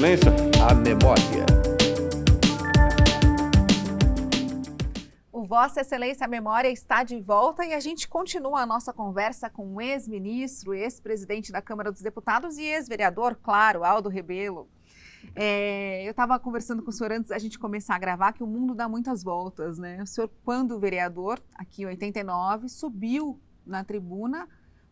Excelência, a memória. O Vossa Excelência a Memória está de volta e a gente continua a nossa conversa com o ex-ministro, ex-presidente da Câmara dos Deputados e ex-vereador, claro, Aldo Rebelo. Eu estava conversando com o senhor antes da gente começar a gravar que o mundo dá muitas voltas, né? O senhor, quando vereador, aqui em 89, subiu na tribuna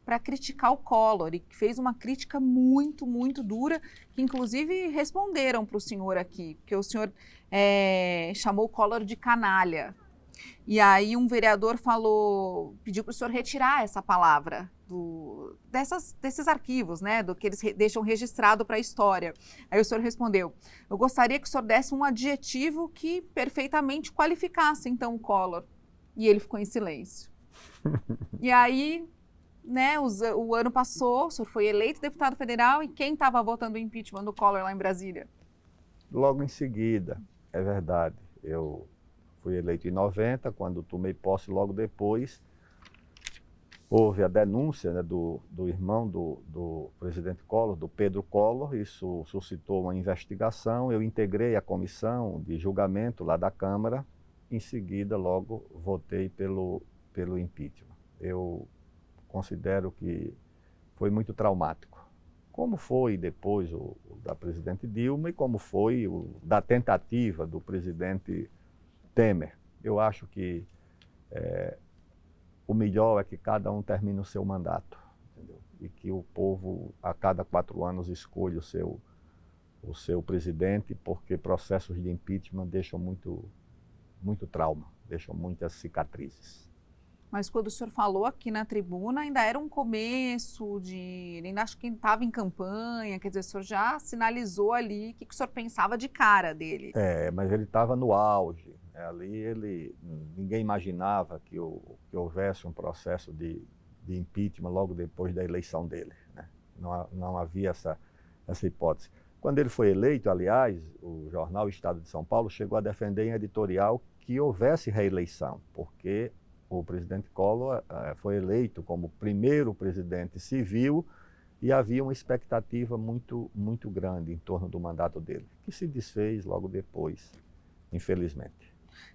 para criticar o Collor e fez uma crítica muito, muito dura, que inclusive responderam para o senhor aqui, porque o senhor chamou o Collor de canalha. E aí um vereador pediu para o senhor retirar essa palavra desses arquivos, né, do que eles deixam registrado para a história. Aí o senhor respondeu: eu gostaria que o senhor desse um adjetivo que perfeitamente qualificasse então o Collor. E ele ficou em silêncio. E aí, né, o ano passou, o senhor foi eleito deputado federal e quem estava votando o impeachment do Collor lá em Brasília? Logo em seguida, é verdade, eu fui eleito em 90, quando tomei posse logo depois, houve a denúncia, né, do irmão do presidente Collor, do Pedro Collor. Isso suscitou uma investigação, eu integrei a comissão de julgamento lá da Câmara, em seguida logo votei pelo impeachment. Eu considero que foi muito traumático, como foi depois o da presidente Dilma e como foi o da tentativa do presidente Temer. Eu acho que o melhor é que cada um termine o seu mandato, entendeu? E que o povo, a cada 4 anos, escolha o seu presidente, porque processos de impeachment deixam muito trauma, deixam muitas cicatrizes. Mas quando o senhor falou aqui na tribuna, ainda era um começo ainda acho que estava em campanha, quer dizer, o senhor já sinalizou ali o que o senhor pensava de cara dele. Mas ele estava no auge, né? Ali ninguém imaginava que houvesse um processo de impeachment logo depois da eleição dele, né? Não havia essa hipótese. Quando ele foi eleito, aliás, o jornal Estado de São Paulo chegou a defender em editorial que houvesse reeleição, porque o presidente Collor foi eleito como primeiro presidente civil e havia uma expectativa muito, muito grande em torno do mandato dele, que se desfez logo depois, infelizmente.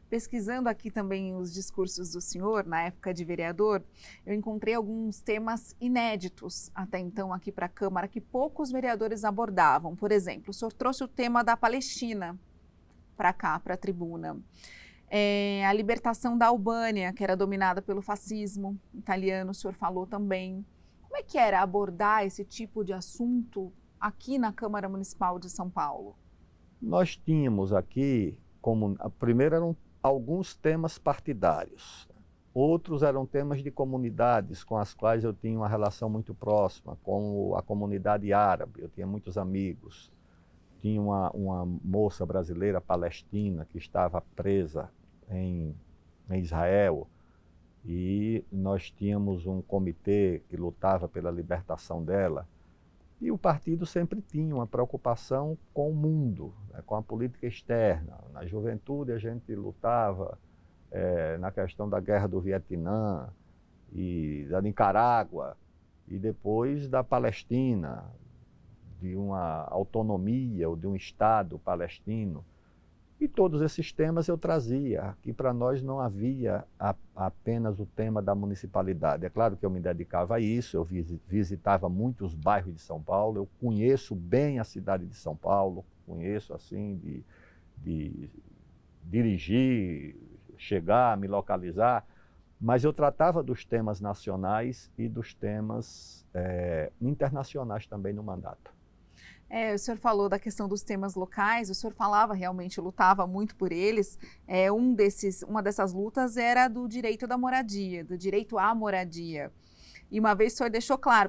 Pesquisando aqui também os discursos do senhor, na época de vereador, eu encontrei alguns temas inéditos até então aqui para a Câmara, que poucos vereadores abordavam. Por exemplo, o senhor trouxe o tema da Palestina para cá, para a tribuna. A libertação da Albânia, que era dominada pelo fascismo italiano, o senhor falou também. Como é que era abordar esse tipo de assunto aqui na Câmara Municipal de São Paulo? Nós tínhamos aqui, primeiro eram alguns temas partidários, outros eram temas de comunidades com as quais eu tinha uma relação muito próxima, com a comunidade árabe, eu tinha muitos amigos. Tinha uma moça brasileira palestina que estava presa em Israel e nós tínhamos um comitê que lutava pela libertação dela. E o partido sempre tinha uma preocupação com o mundo, né, com a política externa. Na juventude a gente lutava na questão da guerra do Vietnã e da Nicarágua e depois da Palestina, de uma autonomia ou de um Estado palestino. E todos esses temas eu trazia, que para nós não havia apenas o tema da municipalidade. É claro que eu me dedicava a isso, eu visitava muitos bairros de São Paulo, eu conheço bem a cidade de São Paulo, conheço assim de dirigir, chegar, me localizar, mas eu tratava dos temas nacionais e dos temas internacionais também no mandato. O senhor falou da questão dos temas locais, o senhor falava realmente, lutava muito por eles. Uma dessas lutas era do direito da moradia, do direito à moradia. E uma vez o senhor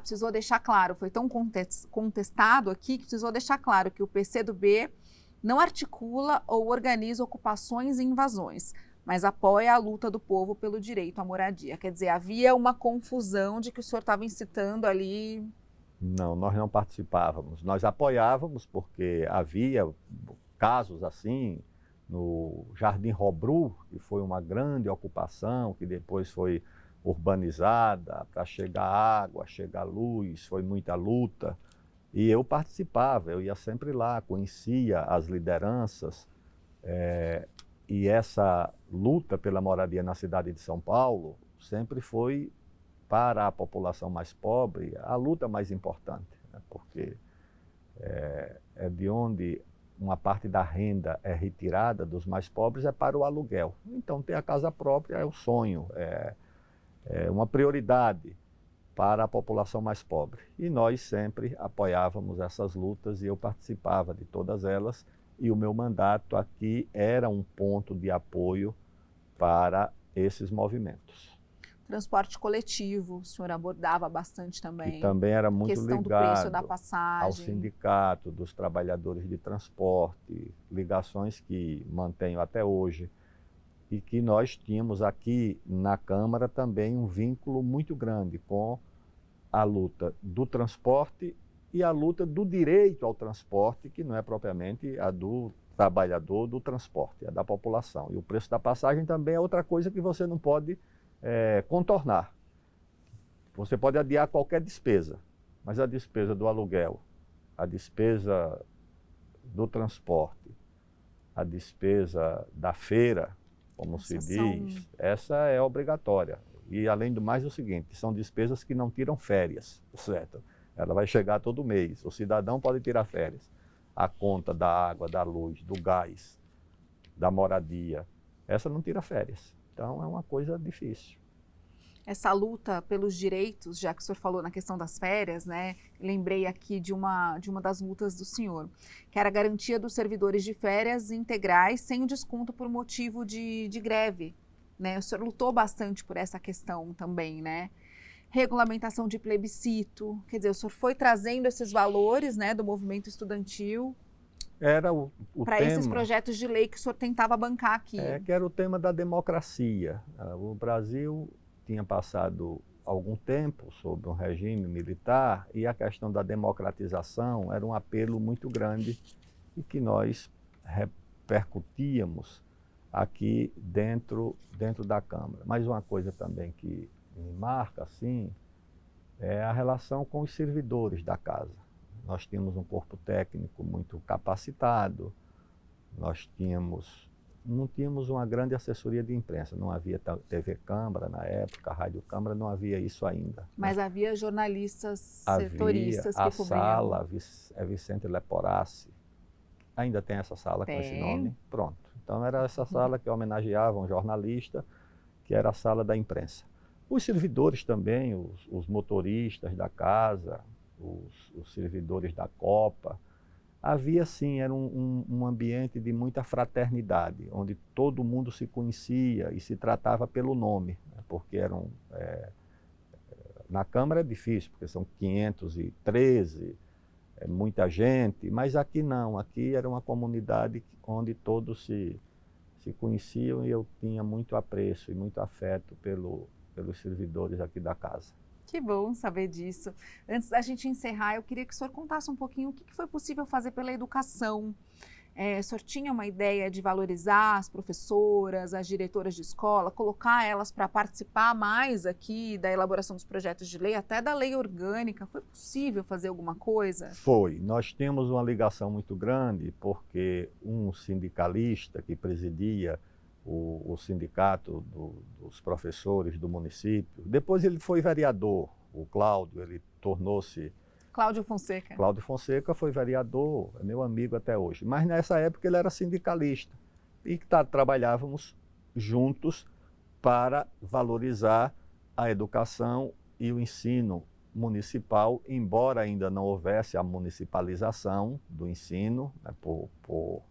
precisou deixar claro, foi tão contestado aqui que precisou deixar claro que o PCdoB não articula ou organiza ocupações e invasões, mas apoia a luta do povo pelo direito à moradia. Quer dizer, havia uma confusão de que o senhor estava incitando ali. Não, nós não participávamos. Nós apoiávamos porque havia casos assim no Jardim Robru, que foi uma grande ocupação, que depois foi urbanizada para chegar água, chegar luz, foi muita luta. E eu participava, eu ia sempre lá, conhecia as lideranças, e essa luta pela moradia na cidade de São Paulo sempre foi, para a população mais pobre, a luta mais importante, né? Porque é de onde uma parte da renda é retirada dos mais pobres é para o aluguel. Então ter a casa própria é o sonho, é uma prioridade para a população mais pobre. E nós sempre apoiávamos essas lutas e eu participava de todas elas, e o meu mandato aqui era um ponto de apoio para esses movimentos. Transporte coletivo, o senhor abordava bastante também. Que também era muito questão do preço da ligado passagem. ao sindicato dos trabalhadores de transporte, ligações que mantenho até hoje, e que nós tínhamos aqui na Câmara também um vínculo muito grande com a luta do transporte e a luta do direito ao transporte, que não é propriamente a do trabalhador do transporte, é da população. E o preço da passagem também é outra coisa que você não pode contornar. Você pode adiar qualquer despesa, mas a despesa do aluguel, a despesa do transporte, a despesa da feira, como se diz, essa é obrigatória. E além do mais, é o seguinte, são despesas que não tiram férias, certo? Ela vai chegar todo mês, o cidadão pode tirar férias. A conta da água, da luz, do gás, da moradia, essa não tira férias. Então é uma coisa difícil. Essa luta pelos direitos, já que o senhor falou na questão das férias, né? Lembrei aqui de uma das lutas do senhor, que era a garantia dos servidores de férias integrais sem o desconto por motivo de greve, né? O senhor lutou bastante por essa questão também, né? Regulamentação de plebiscito, quer dizer, o senhor foi trazendo esses valores, né, do movimento estudantil Era o para esses projetos de lei que o senhor tentava bancar aqui. Que era o tema da democracia. O Brasil tinha passado algum tempo sob um regime militar e a questão da democratização era um apelo muito grande e que nós repercutíamos aqui dentro da Câmara. Mas uma coisa também que me marca assim é a relação com os servidores da casa. Nós tínhamos um corpo técnico muito capacitado, não tínhamos uma grande assessoria de imprensa, não havia TV Câmara na época, Rádio Câmara, não havia isso ainda. Mas né? havia jornalistas setoristas Havia que cobriam. a sala, Vicente Leporassi, ainda tem essa sala com esse nome? Pronto. Então era essa sala que homenageava um jornalista, que era a sala da imprensa. Os servidores também, os motoristas da casa, os servidores da Copa, havia sim, era um ambiente de muita fraternidade, onde todo mundo se conhecia e se tratava pelo nome, né? Porque na Câmara é difícil, porque são 513, é muita gente, mas aqui não, aqui era uma comunidade onde todos se conheciam e eu tinha muito apreço e muito afeto pelos servidores aqui da casa. Que bom saber disso. Antes da gente encerrar, eu queria que o senhor contasse um pouquinho o que foi possível fazer pela educação. O senhor tinha uma ideia de valorizar as professoras, as diretoras de escola, colocar elas para participar mais aqui da elaboração dos projetos de lei, até da lei orgânica. Foi possível fazer alguma coisa? Foi. Nós temos uma ligação muito grande, porque um sindicalista que presidia o sindicato dos professores do município, depois ele foi vereador, o Cláudio, ele tornou-se... Cláudio Fonseca. Cláudio Fonseca foi vereador, é meu amigo até hoje, mas nessa época ele era sindicalista e trabalhávamos juntos para valorizar a educação e o ensino municipal, embora ainda não houvesse a municipalização do ensino, né, por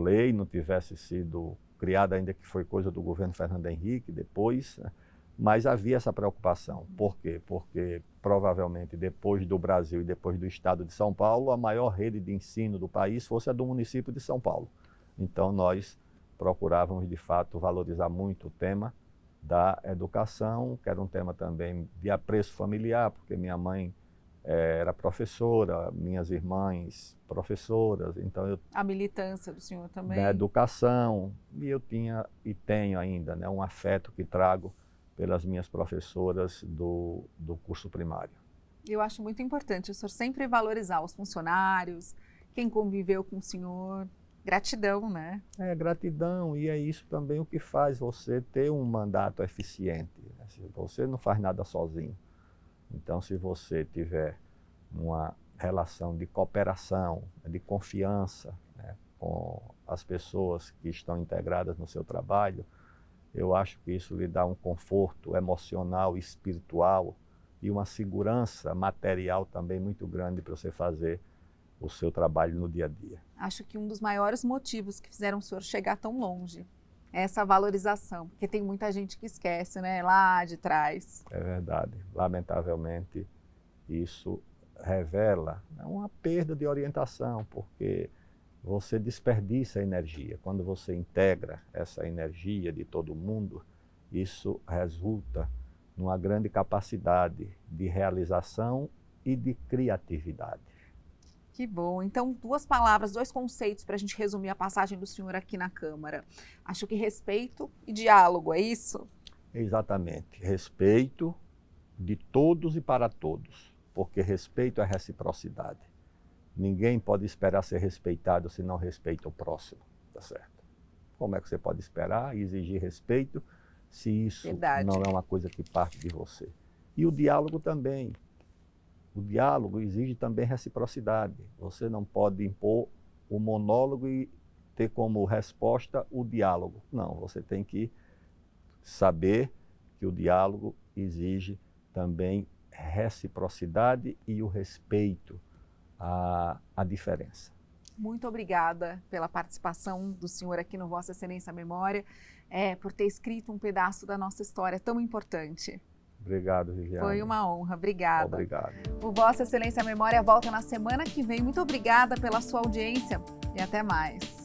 lei, não tivesse sido criada ainda, que foi coisa do governo Fernando Henrique depois, né? Mas havia essa preocupação. Por quê? Porque provavelmente depois do Brasil e depois do estado de São Paulo, a maior rede de ensino do país fosse a do município de São Paulo. Então nós procurávamos de fato valorizar muito o tema da educação, que era um tema também de apreço familiar, porque minha mãe era professora, minhas irmãs professoras, então a militância do senhor também. Da educação, e eu tinha e tenho ainda, né, um afeto que trago pelas minhas professoras do curso primário. Eu acho muito importante o senhor sempre valorizar os funcionários, quem conviveu com o senhor. Gratidão, né? É gratidão, e é isso também o que faz você ter um mandato eficiente. Você não faz nada sozinho. Então, se você tiver uma relação de cooperação, de confiança, né, com as pessoas que estão integradas no seu trabalho, eu acho que isso lhe dá um conforto emocional e espiritual e uma segurança material também muito grande para você fazer o seu trabalho no dia a dia. Acho que um dos maiores motivos que fizeram o senhor chegar tão longe é essa valorização, porque tem muita gente que esquece, né, lá de trás. É verdade. Lamentavelmente, isso revela uma perda de orientação, porque você desperdiça energia. Quando você integra essa energia de todo mundo, isso resulta numa grande capacidade de realização e de criatividade. Que bom. Então, 2 palavras, 2 conceitos para a gente resumir a passagem do senhor aqui na Câmara. Acho que respeito e diálogo, é isso? Exatamente. Respeito de todos e para todos, porque respeito é reciprocidade. Ninguém pode esperar ser respeitado se não respeita o próximo, tá certo? Como é que você pode esperar e exigir respeito se isso não é uma coisa que parte de você? E o diálogo também. O diálogo exige também reciprocidade. Você não pode impor o monólogo e ter como resposta o diálogo. Não, você tem que saber que o diálogo exige também reciprocidade e o respeito à diferença. Muito obrigada pela participação do senhor aqui no Vossa Excelência Memória, por ter escrito um pedaço da nossa história tão importante. Obrigado, Viviane. Foi uma honra, obrigada. Obrigado. O Vossa Excelência Memória volta na semana que vem. Muito obrigada pela sua audiência e até mais.